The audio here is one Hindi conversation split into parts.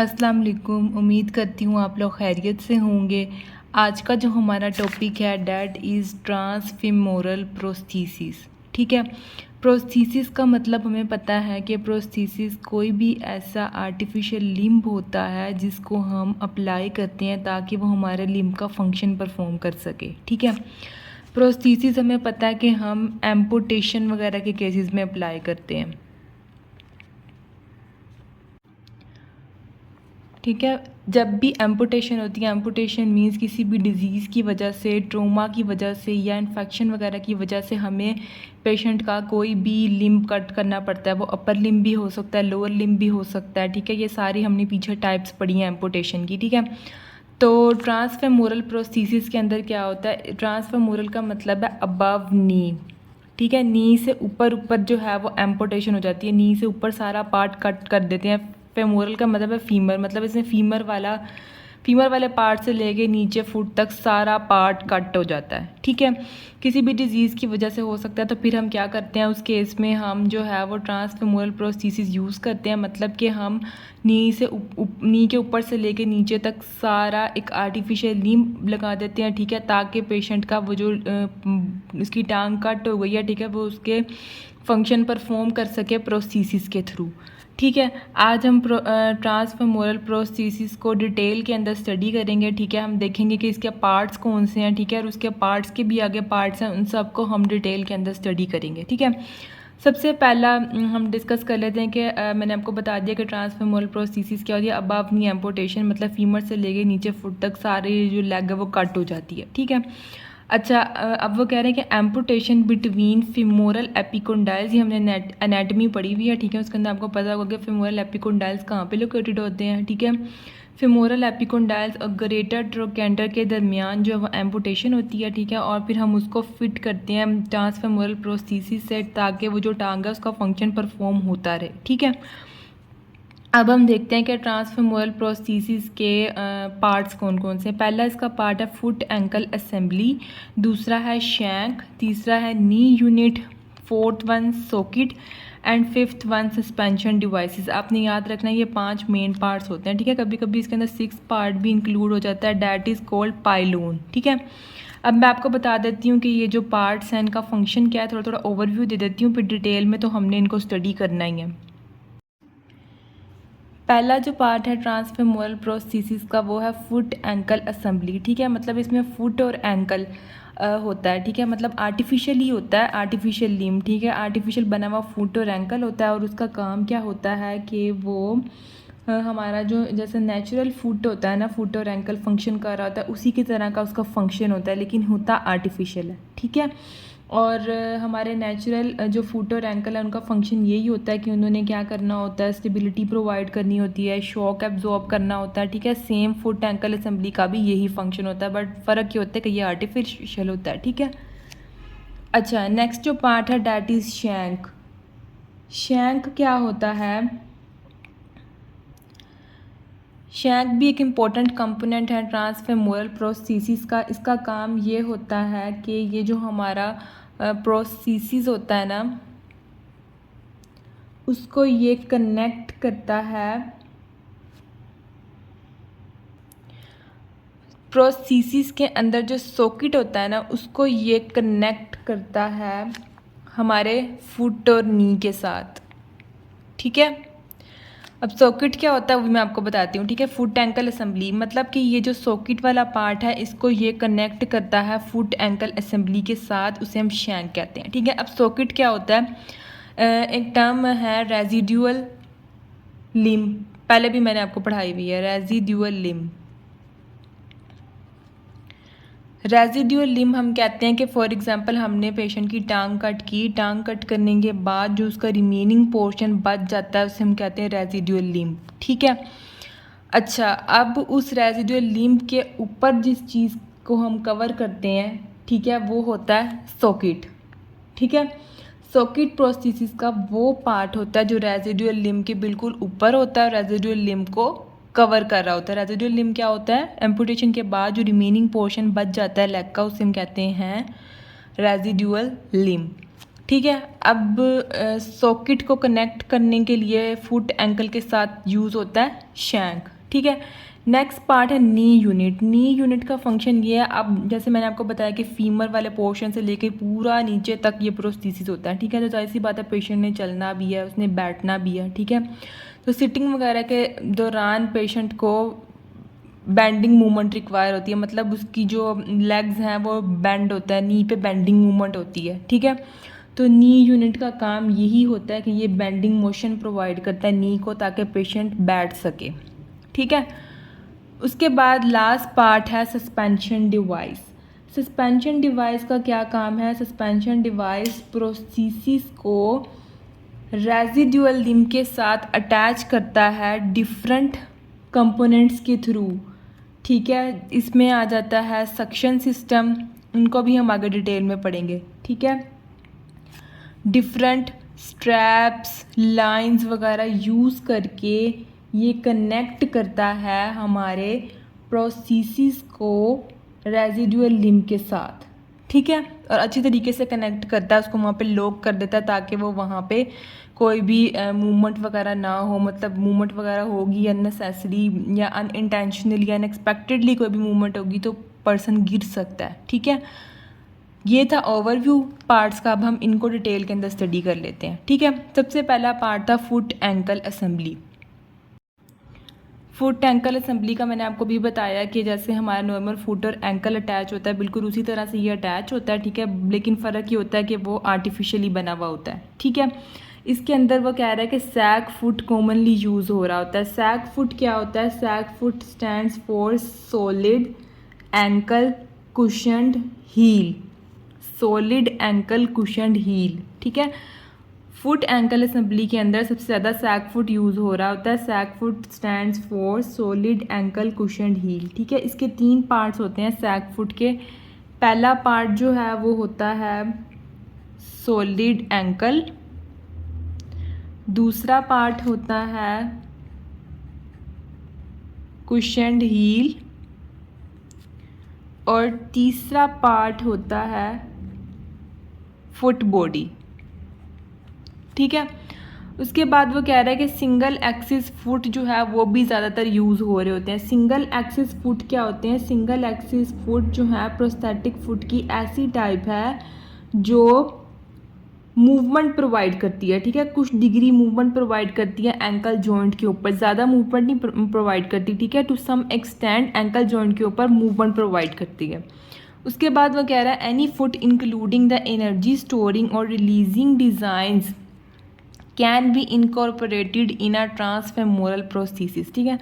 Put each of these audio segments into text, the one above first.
अस्सलाम वालेकुम। उम्मीद करती हूँ आप लोग खैरियत से होंगे। आज का जो हमारा टॉपिक है डैट इज़ ट्रांसफीमोरल प्रोस्थीसिस। ठीक है, प्रोस्थीसिस का मतलब हमें पता है कि प्रोस्थीसिस कोई भी ऐसा आर्टिफिशियल लिम्ब होता है जिसको हम अप्लाई करते हैं ताकि वो हमारे लिम्ब का फंक्शन परफॉर्म कर सके। ठीक है, प्रोस्थीसिस हमें पता है कि हम एम्पुटेशन वगैरह के केसेस में अप्लाई करते हैं। ठीक है, जब भी एम्पुटेशन होती है, एम्पुटेशन मीन्स किसी भी डिज़ीज़ की वजह से, ट्रोमा की वजह से या इन्फेक्शन वगैरह की वजह से हमें पेशेंट का कोई भी लिम्ब कट करना पड़ता है। वो अपर लिम्ब भी हो सकता है, लोअर लिम्ब भी हो सकता है। ठीक है, ये सारी हमने पीछे टाइप्स पढ़ी हैं एम्पुटेशन की। ठीक है, तो ट्रांसफेमोरल प्रोस्थीसिस के अंदर क्या होता है? ट्रांसफेमोरल का मतलब है अबव नी। ठीक है, नी से ऊपर ऊपर जो है वो एम्पुटेशन हो जाती है, नी से ऊपर सारा पार्ट कट कर देते हैं। फेमोरल का मतलब है फीमर, मतलब इसमें फीमर वाले पार्ट से लेके नीचे फुट तक सारा पार्ट कट हो जाता है। ठीक है, किसी भी डिजीज़ की वजह से हो सकता है, तो फिर हम क्या करते हैं उस केस में? हम जो है वो ट्रांसफेमोरल प्रोस्थीसिस यूज़ करते हैं। मतलब कि हम नी के ऊपर से लेके नीचे तक सारा एक आर्टिफिशियल लिम्ब लगा देते हैं। ठीक है, ताकि पेशेंट का वो जो उसकी टांग कट हो गई है, ठीक है, वो उसके फंक्शन परफॉर्म कर सके प्रोस्थीसिस के थ्रू। ठीक है, आज हम ट्रांसफेमोरल प्रोस्थीसिस को डिटेल के अंदर स्टडी करेंगे। ठीक है, हम देखेंगे कि इसके पार्ट्स कौन से हैं। ठीक है, और उसके पार्ट्स के भी आगे पार्ट्स हैं, उन सब को हम डिटेल के अंदर स्टडी करेंगे। ठीक है, सबसे पहला हम डिस्कस कर लेते हैं कि मैंने आपको बता दिया कि ट्रांसफेमोरल प्रोस्थीसिस क्या होती है। अबव नी एम्पुटेशन, मतलब फीमर से लेके नीचे फुट तक सारे जो लेग है वो कट हो जाती है। ठीक है, अच्छा, अब वो कह रहे हैं कि एम्पुटेशन बिटवीन फीमोरल एपिकोंडाइल्स। ये हमने एनाटमी पढ़ी हुई है। ठीक है, उसके अंदर आपको पता होगा कि फीमोरल एपिकोंडाइल्स कहाँ पे लोकेटेड होते हैं। ठीक है, फीमोरल एपिकोंडाइल्स और ग्रेटर ट्रोकेंडर के दरमियान जो है वो एम्पुटेशन होती है। ठीक है, और फिर हम उसको फिट करते हैं ट्रांसफेमोरल प्रोस्थीसिस से ताकि वो जो टांग है उसका फंक्शन परफॉर्म होता रहे। ठीक है, अब हम देखते हैं कि ट्रांसफेमोरल प्रोस्थीसिस के पार्ट्स कौन कौन से हैं। पहला इसका पार्ट है फुट एंकल असेंबली, दूसरा है शैंक, तीसरा है knee unit, fourth one socket and fifth one suspension devices. आपने याद रखना है ये 5 मेन पार्ट्स होते हैं। ठीक है, कभी कभी इसके अंदर 6 पार्ट भी इंक्लूड हो जाता है, डैट इज़ कॉल्ड पाइलोन। ठीक है, अब मैं आपको बता देती हूँ कि ये जो पार्ट्स हैं इनका फंक्शन क्या है, थोड़ा थोड़ा ओवरव्यू दे देती हूँ, फिर डिटेल में तो हमने इनको स्टडी करना ही है। पहला जो पार्ट है ट्रांसफेमोरल प्रोस्थीसिस का वो है फुट एंकल असेंबली। ठीक है, मतलब इसमें फुट और एंकल होता है। ठीक है, मतलब आर्टिफिशियली होता है, आर्टिफिशियल लिम्ब। ठीक है, आर्टिफिशियल बना हुआ फुट और एंकल होता है, और उसका काम क्या होता है कि वो हमारा जो जैसे नेचुरल फुट होता है ना, फुट और एंकल फंक्शन कर रहा होता है, उसी की तरह का उसका फंक्शन होता है, लेकिन होता आर्टिफिशियल है। ठीक है, और हमारे नेचुरल जो फुट और एंकल है उनका फंक्शन यही होता है कि उन्होंने क्या करना होता है, स्टेबिलिटी प्रोवाइड करनी होती है, शॉक एब्जॉर्ब करना होता है। ठीक है, सेम फुट एंकल असेंबली का भी यही फंक्शन होता है, बट फ़र्क ये होता है कि ये आर्टिफिशियल होता है। ठीक है, अच्छा, नेक्स्ट जो पार्ट है डैट इज़ शैंक। शैंक क्या होता है? शैंक भी एक इम्पॉर्टेंट कंपोनेंट है ट्रांसफेमोरल प्रोस्थीसिस का। इसका काम ये होता है कि ये जो हमारा प्रोस्थीसिस होता है ना, उसको ये कनेक्ट करता है, प्रोस्थीसिस के अंदर जो सॉकेट होता है ना उसको ये कनेक्ट करता है हमारे फुट और नी के साथ। ठीक है, अब सॉकेट क्या होता है वो मैं आपको बताती हूँ। ठीक है, फुट एंकल असेंबली मतलब कि ये जो सॉकेट वाला पार्ट है इसको ये कनेक्ट करता है फुट एंकल असेंबली के साथ, उसे हम शैंक कहते हैं। ठीक है, अब सॉकेट क्या होता है? एक टर्म है रेजिडुअल लिम्ब, पहले भी मैंने आपको पढ़ाई हुई है, रेजिडुअल लिम्ब। रेजिडुअल लिम्ब हम कहते हैं कि फॉर एग्जांपल हमने पेशेंट की टांग कट की, टांग कट करने के बाद जो उसका रिमेनिंग पोर्शन बच जाता है उसे हम कहते हैं रेजिडुअल लिम्ब। ठीक है, अच्छा, अब उस रेजिडुअल लिम्ब के ऊपर जिस चीज़ को हम कवर करते हैं, ठीक है, वो होता है सॉकेट। ठीक है, सॉकेट प्रोस्थीसिस का वो पार्ट होता है जो रेजिडुअल लिम्ब के बिल्कुल ऊपर होता है, रेजिडुअल लिम्ब को कवर कर रहा होता है। रेजिडुअल लिम्ब क्या होता है? एम्पुटेशन के बाद जो रिमेनिंग पोर्शन बच जाता है लेग का, उसे हम कहते हैं रेजिडुअल लिम्ब। ठीक है। अब सॉकेट को कनेक्ट करने के लिए फुट एंकल के साथ यूज़ होता है शैंक। ठीक है। नेक्स्ट पार्ट है नी यूनिट। नी यूनिट का फंक्शन ये है, अब जैसे मैंने आपको बताया कि फीमर वाले पोर्शन से लेकर पूरा नीचे तक ये प्रोस्थेसिस होता है। ठीक है। तो जाहिर सी बात है पेशेंट ने चलना भी है, उसने बैठना भी है। ठीक है। तो सिटिंग वगैरह के दौरान पेशेंट को बेंडिंग मूवमेंट रिक्वायर होती है, मतलब उसकी जो लेग्स हैं वो बेंड होता है, नी पे बेंडिंग मूवमेंट होती है। ठीक है। तो नी यूनिट का काम यही होता है कि ये बेंडिंग मोशन प्रोवाइड करता है नी को, ताकि पेशेंट बैठ सके। ठीक है। उसके बाद लास्ट पार्ट है सस्पेंशन डिवाइस। सस्पेंशन डिवाइस का क्या काम है? सस्पेंशन डिवाइस प्रोस्थेसिस को रेजिडुअल लिम्ब के साथ अटैच करता है डिफरेंट कंपोनेंट्स के थ्रू। ठीक है। इसमें आ जाता है सक्शन सिस्टम, उनको भी हम आगे डिटेल में पढ़ेंगे। ठीक है। डिफरेंट स्ट्रैप्स, लाइंस वगैरह यूज़ करके ये कनेक्ट करता है हमारे प्रोस्थेसिस को रेजिडुअल लिम्ब के साथ। ठीक है। और अच्छी तरीके से कनेक्ट करता है, उसको वहाँ पे लॉक कर देता है ताकि वो वहाँ पे कोई भी मूवमेंट वगैरह ना हो। मतलब मूवमेंट वगैरह होगी अननेसेसरी या अनइंटेंशनली या अनएक्सपेक्टेडली कोई भी मूवमेंट होगी तो पर्सन गिर सकता है। ठीक है। ये था ओवरव्यू पार्ट्स का। अब हम इनको डिटेल के अंदर स्टडी कर लेते हैं। ठीक है। सबसे पहला पार्ट था foot ankle assembly. Foot ankle assembly का मैंने आपको भी बताया कि जैसे हमारा नॉर्मल फुट और एंकल अटैच होता है, बिल्कुल उसी तरह से ये अटैच होता है। ठीक है। लेकिन फ़र्क ये होता है कि वो आर्टिफिशियली बना हुआ होता है। ठीक है। इसके अंदर वो कह रहा है कि सैक फुट कॉमनली यूज़ हो रहा होता है। सैक फुट क्या होता है? SACH foot stands for solid ankle cushioned heel. Solid ankle cushioned heel. ठीक है। फुट एंकल असेंबली के अंदर सबसे ज़्यादा सैक फुट यूज़ हो रहा होता है। SACH foot stands for solid ankle cushioned heel. ठीक है। इसके 3 पार्ट्स होते हैं सैक फुट के। पहला पार्ट जो है वो होता है सॉलिड एंकल, दूसरा पार्ट होता है कुशन्ड हील और तीसरा पार्ट होता है फुट बॉडी। ठीक है। उसके बाद वो कह रहा है कि सिंगल एक्सिस फुट जो है वो भी ज़्यादातर यूज़ हो रहे होते हैं। सिंगल एक्सिस फुट क्या होते हैं? सिंगल एक्सिस फुट जो है प्रोस्थेटिक फुट की ऐसी टाइप है जो मूवमेंट प्रोवाइड करती है। ठीक है। कुछ डिग्री मूवमेंट प्रोवाइड करती है एंकल जॉइंट के ऊपर, ज़्यादा मूवमेंट नहीं प्रोवाइड करती। ठीक है। To some extent ankle joint के ऊपर मूवमेंट प्रोवाइड करती है। उसके बाद वो कह रहा है any foot including the energy storing और releasing designs can be incorporated in a transfemoral prosthesis. ठीक है।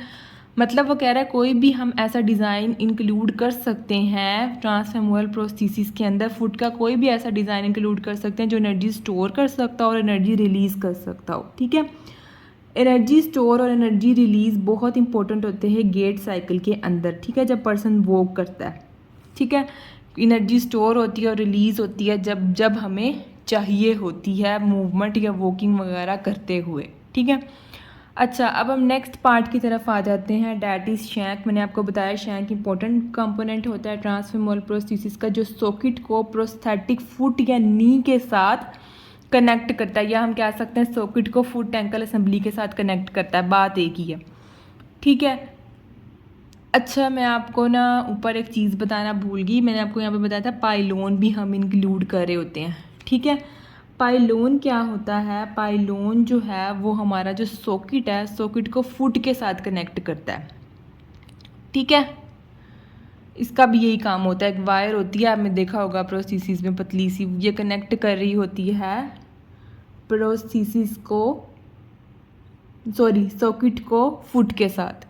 मतलब वो कह रहा है कोई भी हम ऐसा डिज़ाइन इंक्लूड कर सकते हैं ट्रांसफेमोरल प्रोस्थेसिस के अंदर। फुट का कोई भी ऐसा डिज़ाइन इंक्लूड कर सकते हैं जो एनर्जी स्टोर कर सकता हो और एनर्जी रिलीज़ कर सकता हो। ठीक है। एनर्जी स्टोर और एनर्जी रिलीज़ बहुत इंपॉर्टेंट होते हैं गेट साइकिल के अंदर। ठीक है। जब पर्सन वॉक करता है। ठीक है। एनर्जी स्टोर होती है और रिलीज़ होती है जब जब हमें चाहिए होती है मूवमेंट या वॉकिंग वगैरह करते हुए। ठीक है। अच्छा, अब हम नेक्स्ट पार्ट की तरफ आ जाते हैं, डैट इज़ शैंक। मैंने आपको बताया शैंक इंपॉर्टेंट कंपोनेंट होता है ट्रांसफेमोरल प्रोस्थेसिस का, जो सॉकेट को प्रोस्थेटिक फुट या नी के साथ कनेक्ट करता है, या हम कह सकते हैं सॉकेट को फुट एंकल असेंबली के साथ कनेक्ट करता है। बात एक ही है। ठीक है। अच्छा, मैं आपको ना ऊपर एक चीज़ बताना भूल गई। मैंने आपको यहाँ पे बताया था पाइलोन भी हम इंक्लूड कर रहे होते हैं। ठीक है। पाइलोन क्या होता है? पाइलोन जो है वो हमारा जो सॉकेट है, सॉकेट को फुट के साथ कनेक्ट करता है। ठीक है। इसका भी यही काम होता है। एक वायर होती है, आपने देखा होगा प्रोस्थेसिस में पतली सी, ये कनेक्ट कर रही होती है प्रोस्थेसिस को, सॉरी सॉकेट को फुट के साथ।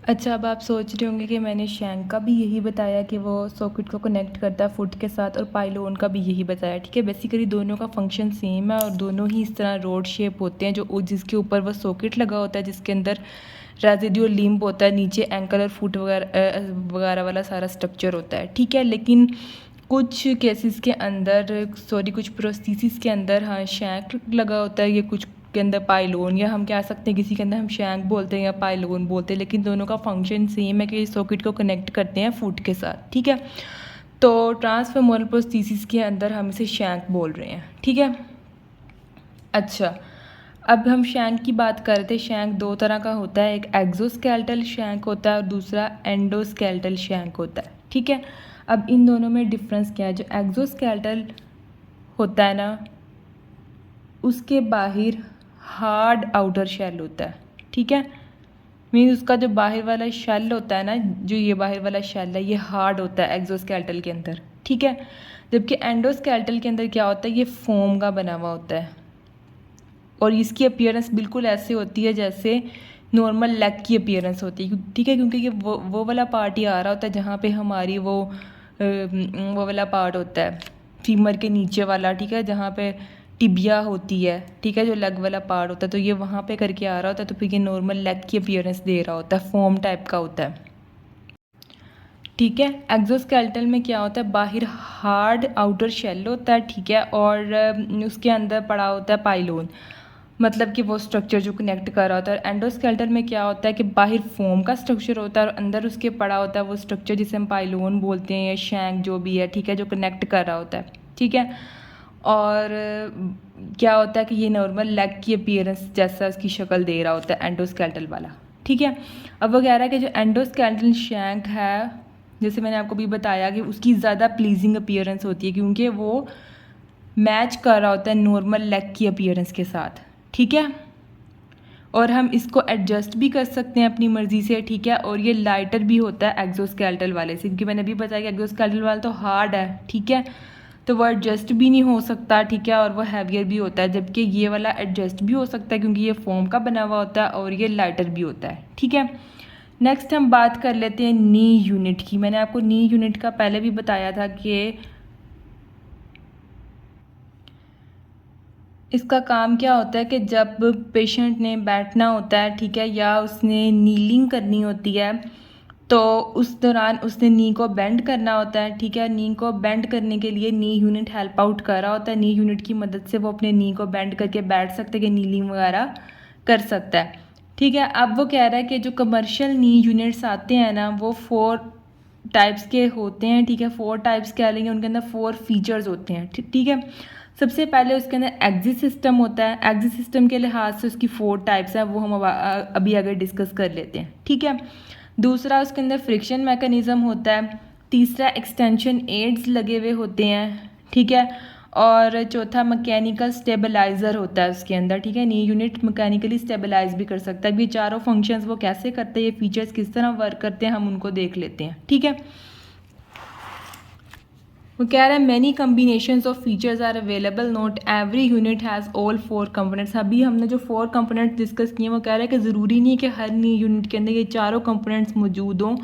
अच्छा, अब आप सोच रहे होंगे कि मैंने शैंक का भी यही बताया कि वो सॉकेट को कनेक्ट करता है फुट के साथ, और पाइलोन का भी यही बताया। ठीक है। बेसिकली दोनों का फंक्शन सेम है और दोनों ही इस तरह रोड शेप होते हैं, जो जिसके ऊपर वो सॉकेट लगा होता है, जिसके अंदर रेजिडुअल लिम्ब होता है, नीचे एंकल और फुट वगैरह वाला सारा स्ट्रक्चर होता है। ठीक है। लेकिन कुछ केसेस के अंदर, सॉरी कुछ प्रोस्थेसिस के अंदर हाँ शैंक लगा होता है, ये कुछ के अंदर पाइलोन, या हम कह सकते हैं किसी के अंदर हम शैंक बोलते हैं या पाइलोन बोलते हैं, लेकिन दोनों का फंक्शन सेम है कि सॉकेट को कनेक्ट करते हैं फुट के साथ। ठीक है। तो ट्रांसफेमोरल प्रोस्थेसिस के अंदर हम इसे शैंक बोल रहे हैं, ठीक है। अच्छा, अब हम शैंक की बात कर रहे थे। शैंक दो तरह का होता है, एक एक्सोस्केलेटल शैंक होता है और दूसरा एंडोस्केलेटल शैंक होता है, ठीक है। अब इन दोनों में डिफरेंस क्या है? जो एक्सोस्केलेटल होता है ना, उसके बाहर हार्ड आउटर शेल होता है, ठीक है। मीन्स उसका जो बाहर वाला शेल होता है ना, जो ये बाहर वाला शेल है, ये हार्ड होता है एक्सोस्केलेटल के अंदर, ठीक है। जबकि एंडोस्केलेटल के अंदर क्या होता है? ये फोम का बना हुआ होता है और इसकी अपीयरेंस बिल्कुल ऐसे होती है जैसे नॉर्मल लेग की अपीयरेंस होती है, ठीक है। क्योंकि ये वो वाला पार्ट ही आ रहा होता है जहाँ पे हमारी वो वाला पार्ट होता है फीमर के नीचे वाला, ठीक है, जहाँ पे टिबिया होती है, ठीक है, जो लेग वाला पार्ट होता है, तो ये वहाँ पे करके आ रहा होता है, तो फिर ये नॉर्मल लेग की अपीयरेंस दे रहा होता है, फोम टाइप का होता है, ठीक है। एक्सोस्केलेटल में क्या होता है? बाहर हार्ड आउटर शेल होता है, ठीक है, और उसके अंदर पड़ा होता है पाइलोन, मतलब कि वो स्ट्रक्चर जो कनेक्ट कर रहा होता है। एंडोस्केलेटल में क्या होता है कि बाहर फोम का स्ट्रक्चर होता है और अंदर उसके पड़ा होता है वो स्ट्रक्चर जिसे हम पाइलोन बोलते हैं या शैंक जो भी है, ठीक है, जो कनेक्ट कर रहा होता है, ठीक है। और क्या होता है कि ये नॉर्मल लेग की अपीयरेंस जैसा उसकी शक्ल दे रहा होता है एंडोस्केलेटल वाला, ठीक है। अब वो कह रहा है कि जो एंडोस्केलेटल शैंक है, जैसे मैंने आपको भी बताया कि उसकी ज़्यादा प्लीजिंग अपीयरेंस होती है क्योंकि वो मैच कर रहा होता है नॉर्मल लेग की अपीयरेंस के साथ, ठीक है। और हम इसको एडजस्ट भी कर सकते हैं अपनी मर्ज़ी से, ठीक है। और ये लाइटर भी होता है एक्सोस्केलेटल वाले से, क्योंकि मैंने भी बताया कि एक्सोस्केलेटल वाला तो हार्ड है, ठीक है, तो वो एडजस्ट भी नहीं हो सकता, ठीक है, और वो हैवियर भी होता है। जबकि ये वाला एडजस्ट भी हो सकता है क्योंकि ये फोम का बना हुआ होता है और ये लाइटर भी होता है, ठीक है। नेक्स्ट हम बात कर लेते हैं नी यूनिट की। मैंने आपको नी यूनिट का पहले भी बताया था कि इसका काम क्या होता है कि जब पेशेंट ने बैठना होता है, ठीक है, या उसने नीलिंग करनी होती है, तो उस दौरान उसने नी को बेंड करना होता है, ठीक है। नी को बेंड करने के लिए नी यूनिट हेल्प आउट कर रहा होता है। नी यूनिट की मदद से वो अपने नी को बेंड करके बैठ सकते हैं, कि नीलिंग वगैरह कर सकता है, ठीक है। अब वो कह रहा है कि जो कमर्शियल नी यूनिट्स आते हैं ना, वो 4 टाइप्स के होते हैं, ठीक है। 4 टाइप्स कह लेंगे, उनके अंदर 4 फीचर्स होते हैं, ठीक है। सबसे पहले उसके अंदर एग्जिट सिस्टम होता है। एग्जिट सिस्टम के लिहाज से उसकी 4 टाइप्स हैं, वो हम अभी आगे डिस्कस कर लेते हैं, ठीक है। दूसरा उसके अंदर फ्रिक्शन मैकेनिज़्म होता है। तीसरा एक्सटेंशन एड्स लगे हुए होते हैं, ठीक है। और चौथा मैकेनिकल स्टेबलाइज़र होता है उसके अंदर, ठीक है। नी यूनिट मैकेनिकली स्टेबलाइज भी कर सकता है। ये चारों फंक्शंस वो कैसे करते हैं, ये फीचर्स किस तरह वर्क करते हैं, हम उनको देख लेते हैं, ठीक है। वो कह रहा है many combinations of features are available, not every unit has all 4 components. अभी हमने जो 4 कंपोनेंट्स डिस्कस किए, वो कह रहा है कि ज़रूरी नहीं है कि हर नी यूनिट के अंदर ये चारों कंपोनेंट्स मौजूद हों।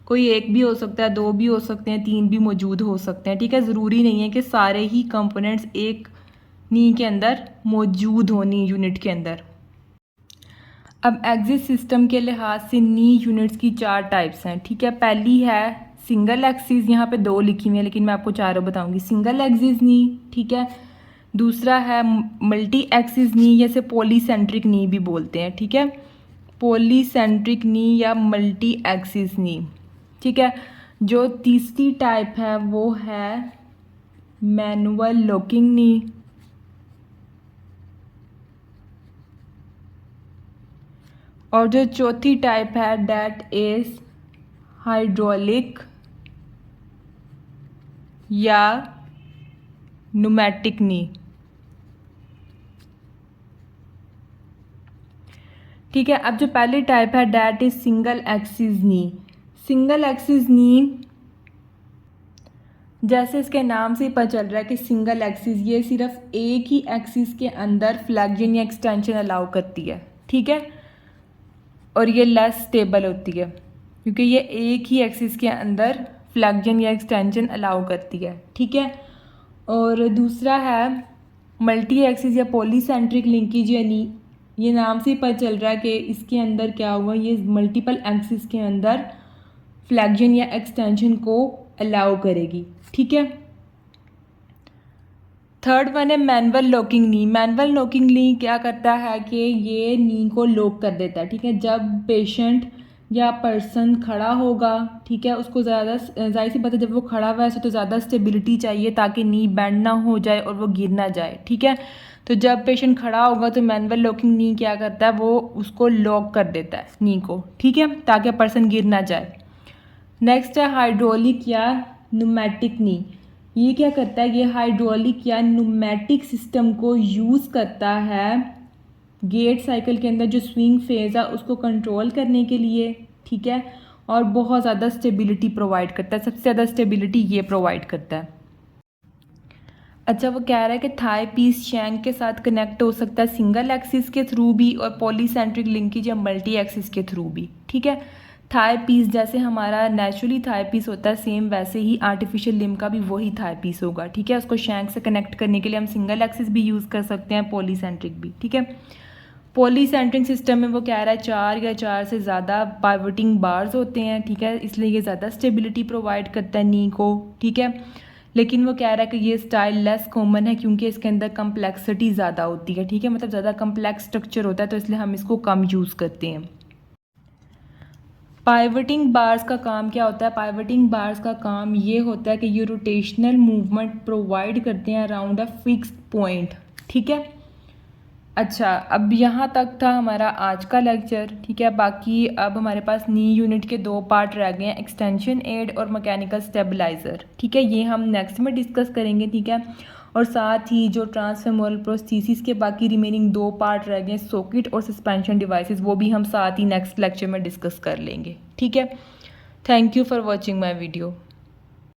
कोई एक भी हो सकता है, 2 भी हो सकते हैं, 3 भी मौजूद हो सकते हैं, ठीक है। ज़रूरी नहीं है कि सारे ही कंपोनेंट्स एक नी के अंदर मौजूद हों, नी यूनिट के अंदर। अब एग्जिट सिस्टम के लिहाज से नी यूनिट्स की 4 टाइप्स हैं, ठीक है। पहली है सिंगल एक्सिस, यहाँ पे 2 लिखी हुई है लेकिन मैं आपको चारों बताऊंगी। सिंगल एक्सिस नी, ठीक है। दूसरा है मल्टी एक्सिस नी, जैसे पॉलीसेंट्रिक नी भी बोलते हैं, ठीक है, पॉलीसेंट्रिक नी या मल्टी एक्सिस नी, ठीक है। जो तीसरी टाइप है वो है मैनुअल लॉकिंग नी। और जो चौथी टाइप है दैट इज हाइड्रोलिक या न्यूमेटिक नी, ठीक है। अब जो पहली टाइप है that is single axis knee. Single axis knee, जैसे इसके नाम से ही पता चल रहा है कि सिंगल एक्सिस, ये सिर्फ एक ही एक्सिस के अंदर फ्लेक्शन या एक्सटेंशन अलाउ करती है, ठीक है। और ये लेस स्टेबल होती है क्योंकि ये एक ही एक्सिस के अंदर फ्लेक्शन या एक्सटेंशन अलाउ करती है, ठीक है। और दूसरा है मल्टी एक्सिस या पॉलीसेंट्रिक लिंकेज या नी। ये नाम से ही पता चल रहा है कि इसके अंदर क्या हुआ, ये मल्टीपल एक्सिस के अंदर फ्लेक्शन या एक्सटेंशन को अलाउ करेगी, ठीक है। थर्ड वन है मैनुअल लॉकिंग नी। मैनुअल लॉकिंग नी क्या करता है कि ये नी को लॉक कर देता है, ठीक है। जब पेशेंट या पर्सन खड़ा होगा, ठीक है, उसको ज़्यादा जाहिर सी बात है जब वो खड़ा हुआ है तो ज़्यादा स्टेबिलिटी चाहिए ताकि नी बैंड ना हो जाए और वो गिर ना जाए, ठीक है। तो जब पेशेंट खड़ा होगा तो मैनुअल लॉकिंग नी क्या करता है, वो उसको लॉक कर देता है नी को, ठीक है, ताकि पर्सन गिर ना जाए। नेक्स्ट है हाइड्रोलिक या न्यूमेटिक नी। ये क्या करता है, ये हाइड्रोलिक या न्यूमेटिक सिस्टम को यूज़ करता है गेट साइकिल के अंदर जो स्विंग फेज़ है उसको कंट्रोल करने के लिए, ठीक है, और बहुत ज़्यादा स्टेबिलिटी प्रोवाइड करता है, सबसे ज़्यादा स्टेबिलिटी ये प्रोवाइड करता है। अच्छा, वो कह रहा है कि थाई पीस शैंक के साथ कनेक्ट हो सकता है सिंगल एक्सिस के थ्रू भी और पॉलीसेंट्रिक लिंकेज या मल्टी एक्सिस के थ्रू भी, ठीक है। थाई पीस जैसे हमारा नेचुरली थाई पीस होता है सेम वैसे ही आर्टिफिशियल लिम्ब का भी वही थाई पीस होगा, ठीक है। उसको शैंक से कनेक्ट करने के लिए हम सिंगल एक्सिस भी यूज़ कर सकते हैं, पॉलीसेंट्रिक भी, ठीक है। पॉलीसेंट्रिक सिस्टम में वो कह रहा है 4 या 4 से ज़्यादा पाइवटिंग बार्स होते हैं, ठीक है, इसलिए ये ज़्यादा स्टेबिलिटी प्रोवाइड करता है नी को, ठीक है। लेकिन वो कह रहा है कि ये स्टाइल लेस कॉमन है क्योंकि इसके अंदर कम्प्लेक्सिटी ज़्यादा होती है, ठीक है, मतलब ज़्यादा कम्प्लेक्स स्ट्रक्चर होता है तो इसलिए हम इसको कम यूज़ करते हैं। पाइवटिंग बार्स का काम क्या होता है, पाइवटिंग बार्स का काम ये होता है कि ये रोटेशनल मूवमेंट प्रोवाइड करते हैं अराउंड अ फिक्स्ड पॉइंट, ठीक है। अच्छा, अब यहाँ तक था हमारा आज का लेक्चर, ठीक है। बाकी अब हमारे पास नी यूनिट के 2 पार्ट रह गए हैं, एक्सटेंशन एड और मैकेनिकल स्टेबलाइज़र, ठीक है, ये हम नेक्स्ट में डिस्कस करेंगे, ठीक है। और साथ ही जो ट्रांसफेमोरल प्रोस्थेसिस के बाकी रिमेनिंग 2 पार्ट रह गए, सॉकेट और सस्पेंशन डिवाइसेस, वो भी हम साथ ही नेक्स्ट लेक्चर में डिस्कस कर लेंगे, ठीक है। Thank you for watching my video.